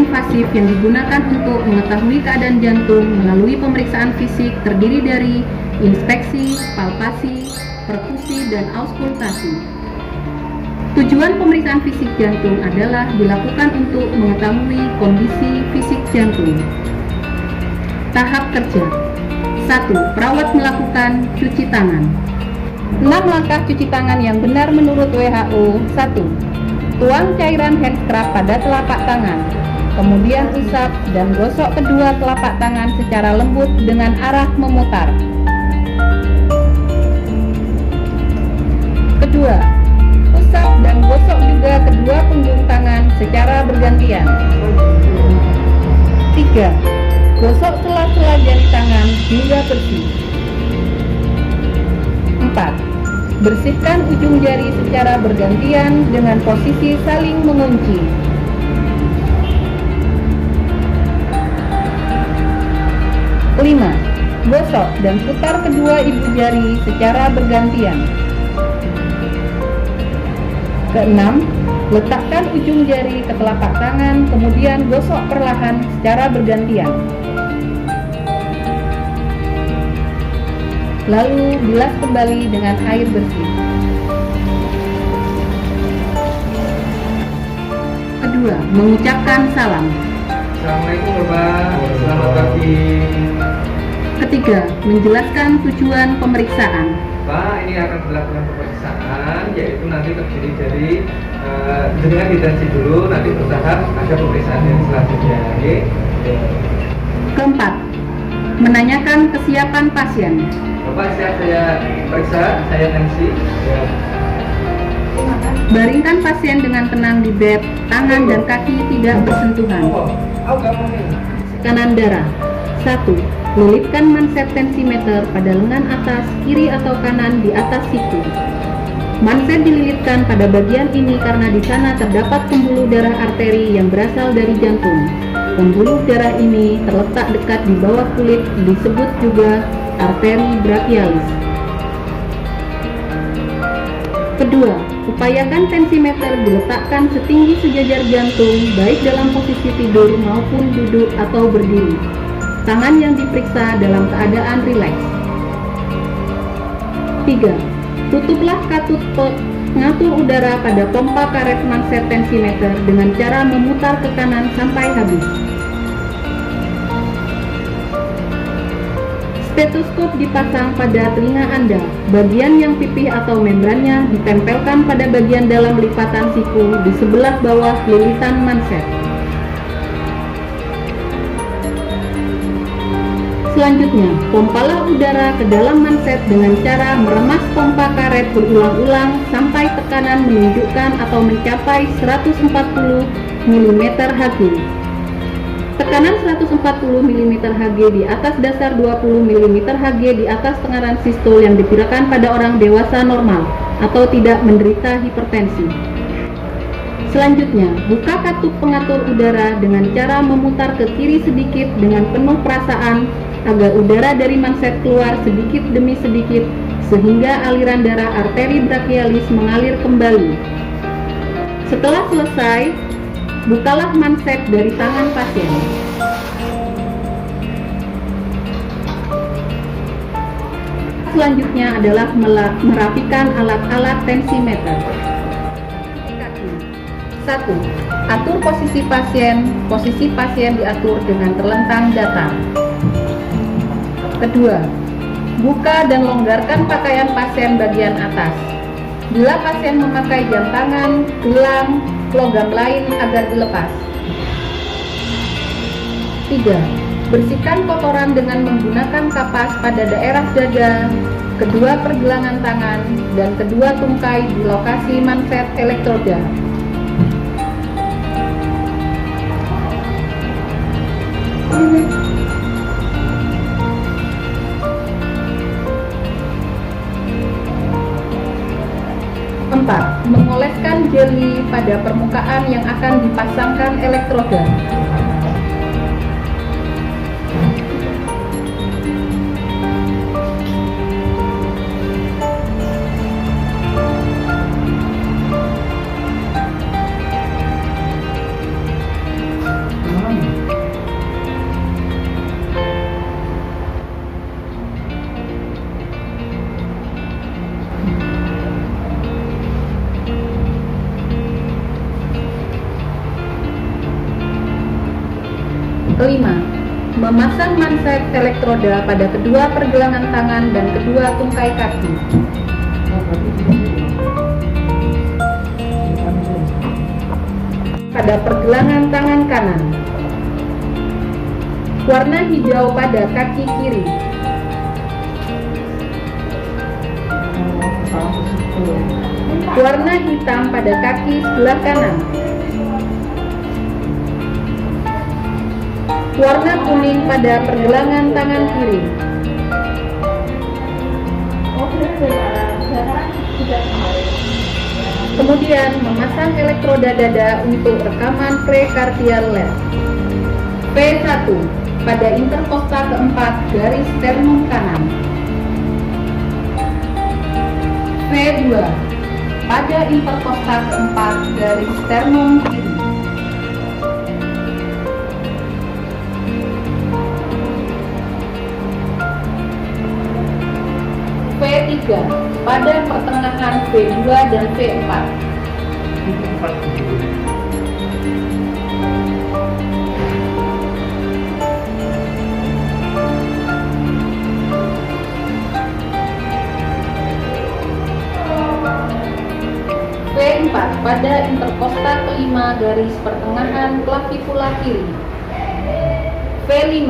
invasif yang digunakan untuk mengetahui keadaan jantung melalui pemeriksaan fisik terdiri dari inspeksi, palpasi, perkusi, dan auskultasi. Tujuan pemeriksaan fisik jantung adalah dilakukan untuk mengetahui kondisi fisik jantung. Tahap kerja. 1. Perawat melakukan cuci tangan. 6 langkah cuci tangan yang benar menurut WHO. 1. Tuang cairan hand scrub pada telapak tangan. Kemudian usap dan gosok kedua telapak tangan secara lembut dengan arah memutar. Kedua, usap dan gosok juga kedua punggung tangan secara bergantian. 3. Gosok sela-sela jari tangan hingga bersih. 4. Bersihkan ujung jari secara bergantian dengan posisi saling mengunci. 5. Gosok dan putar kedua ibu jari secara bergantian. Keenam, letakkan ujung jari ke telapak tangan, kemudian gosok perlahan secara bergantian. Lalu bilas kembali dengan air bersih. Kedua, mengucapkan salam. Assalamualaikum Bapak, selamat pagi. Ketiga, menjelaskan tujuan pemeriksaan. Pak, ini akan dilakukan pemeriksaan, yaitu nanti terdiri dari dengan deteksi dulu, nanti bertahap ada pemeriksaan yang selanjutnya. Oke? Keempat, menanyakan kesiapan pasien. Bapak, siap saya periksa, saya tensi. Ya. Baringkan pasien dengan tenang di bed, tangan dan kaki tidak bersentuhan. Tekanan darah. 1. Lilitkan manset tensimeter pada lengan atas, kiri atau kanan di atas siku. Manset dililitkan pada bagian ini karena di sana terdapat pembuluh darah arteri yang berasal dari jantung. Pembuluh darah ini terletak dekat di bawah kulit, disebut juga arteri brachialis. Kedua, upayakan tensimeter diletakkan setinggi sejajar jantung, baik dalam posisi tidur maupun duduk atau berdiri. Tangan yang diperiksa dalam keadaan rileks. 3. Tutuplah katut pengatur udara pada pompa karet manset tensimeter dengan cara memutar ke kanan sampai habis. Stetoskop dipasang pada telinga Anda. Bagian yang pipih atau membrannya ditempelkan pada bagian dalam lipatan siku di sebelah bawah lilitan manset. Selanjutnya, pompalah udara ke dalam manset dengan cara meremas pompa karet berulang-ulang sampai tekanan menunjukkan atau mencapai 140 mm Hg. Tekanan 140 mm Hg di atas dasar 20 mm Hg di atas tekanan sistol yang diperkirakan pada orang dewasa normal atau tidak menderita hipertensi. Selanjutnya, buka katup pengatur udara dengan cara memutar ke kiri sedikit dengan penuh perasaan agar udara dari manset keluar sedikit demi sedikit sehingga aliran darah arteri brachialis mengalir kembali. Setelah selesai, bukalah manset dari tangan pasien. Selanjutnya adalah merapikan alat-alat tensimeter. 1. Atur posisi pasien. Posisi pasien diatur dengan terlentang datar. Kedua, buka dan longgarkan pakaian pasien bagian atas. Bila pasien memakai jam tangan, gelang, logam lain agar dilepas. 3. Bersihkan kotoran dengan menggunakan kapas pada daerah dada, kedua pergelangan tangan, dan kedua tungkai di lokasi manset elektroda. 4. Mengoleskan jeli pada permukaan yang akan dipasangkan elektroda. Kelima, memasang manset elektroda pada kedua pergelangan tangan dan kedua tungkai kaki. Pada pergelangan tangan kanan. Warna hijau pada kaki kiri. Warna hitam pada kaki sebelah kanan. Warna kuning pada pergelangan tangan kiri. Kemudian memasang elektroda dada untuk rekaman prekardial left. P1 pada interkosta keempat garis sternum kanan. P2 pada interkosta keempat garis sternum kiri. P3 pada pertengahan P2 dan P4. P4 pada interkosta kelima garis pertengahan clavicula kiri. P5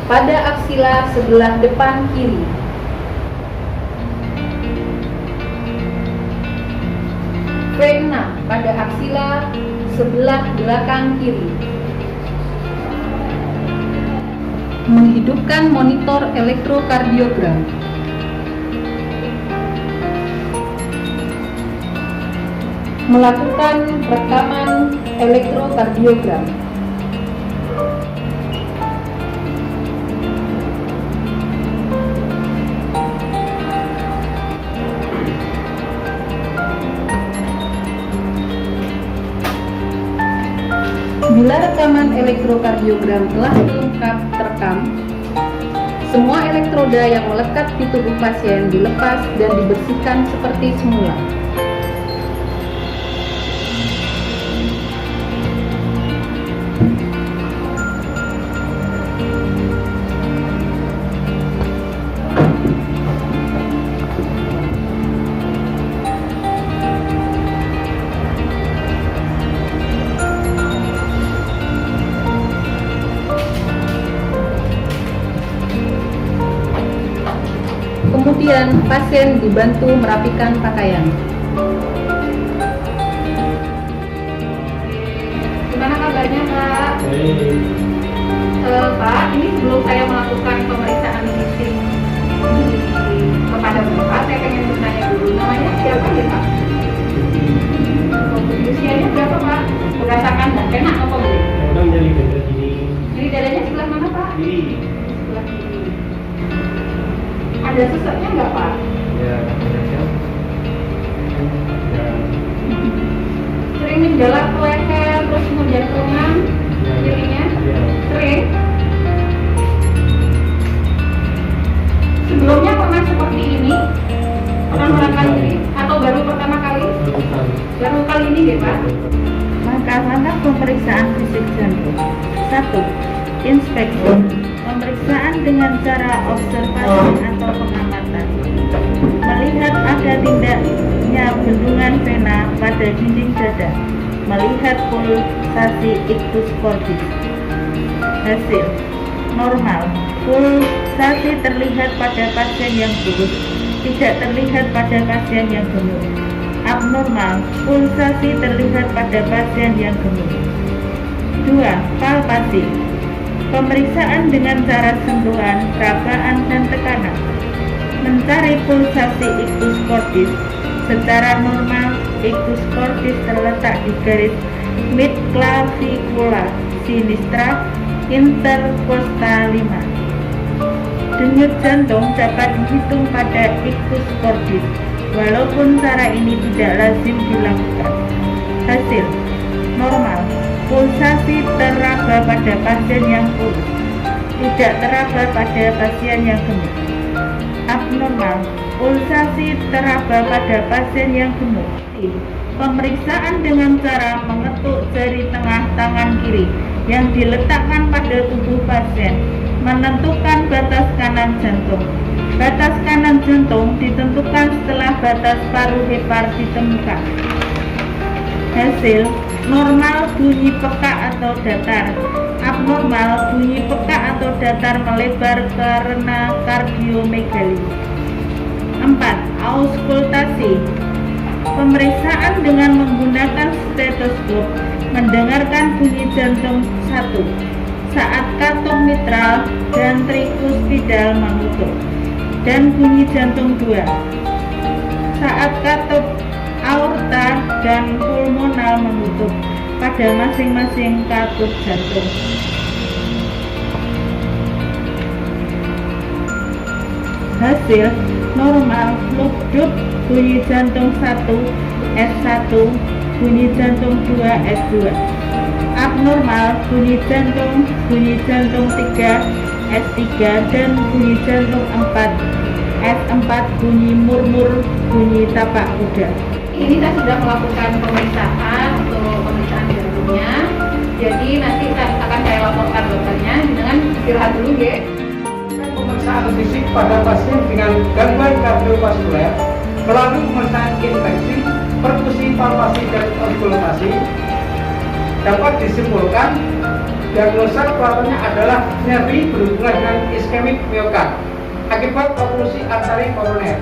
pada aksila sebelah depan kiri. P6 pada aksila sebelah belakang kiri. Menghidupkan monitor elektrokardiogram. Melakukan rekaman elektrokardiogram. Bila rekaman elektrokardiogram telah lengkap terekam, semua elektroda yang melekat di tubuh pasien dilepas dan dibersihkan seperti semula. Kemudian pasien dibantu merapikan pakaian. Gimana kabarnya Pak? Pak, ini sebelum saya melakukan pemeriksaan fisik kepada Bapak, saya pengen bertanya dulu, namanya siapa ya Pak? Usianya berapa Pak? Berdasarkan dan enak apa boleh? Jadi dadanya sebelah mana Pak? Sebelah kiri. Ada sesaknya nggak Pak? Ya, ya. Sering menjalar ke leher, terus kemudian ke lengan kirinya? Sering? Sebelumnya pernah seperti ini? Pernah melakukan ini? Atau baru pertama kali? Baru kali ini ya Pak? Langkah-langkah pemeriksaan fisik jantung. 1. Inspeksi. Pemeriksaan dengan cara observasi atau pengamatan. Melihat ada tindaknya bendungan vena pada dinding dada. Melihat pulsasi ictus cordis. Hasil normal. Pulsasi terlihat pada pasien yang kurus, tidak terlihat pada pasien yang gemuk. Abnormal. Pulsasi terlihat pada pasien yang gemuk. 2. Palpasi. Pemeriksaan dengan cara sentuhan, rabaan, dan tekanan. Mencari pulsasi ictus cordis. Secara normal, ictus cordis terletak di garis midclavicula sinistra intercosta 5. Denyut jantung dapat dihitung pada ictus cordis, walaupun cara ini tidak lazim dilakukan. Hasil normal. Pulsasi teraba pada pasien yang kurus, tidak teraba pada pasien yang gemuk. Abnormal. Pulsasi teraba pada pasien yang gemuk. Pemeriksaan dengan cara mengetuk jari tengah tangan kiri yang diletakkan pada tubuh pasien menentukan batas kanan jantung. Batas kanan jantung ditentukan setelah batas paru hepar ditemukan. Hasil: normal bunyi peka atau datar, abnormal bunyi peka atau datar melebar karena kardiomegali. 4. Auskultasi. Pemeriksaan dengan menggunakan stetoskop mendengarkan bunyi jantung 1 saat katup mitral dan trikuspidal menutup, dan bunyi jantung 2 saat katup aorta dan pulmonal menutup pada masing-masing katup jantung. Hasil: normal lubduk bunyi jantung 1 S1, bunyi jantung 2 S2. Abnormal bunyi jantung 3 S3 dan bunyi jantung 4 S4, bunyi murmur, bunyi tapak kuda. Ini kita sudah melakukan pemeriksaan untuk pemeriksaan jantungnya. Jadi nanti akan saya laporkan dokternya. Dengan istirahat dulu ya. Pemeriksaan fisik pada pasien dengan gangguan kardiovaskuler melalui pemeriksaan infeksi, perkusi, palpasi, dan auskultasi dapat disimpulkan diagnosa kelakuannya adalah nyeri berhubungan dengan iskemik miokard akibat oklusi arteri koroner.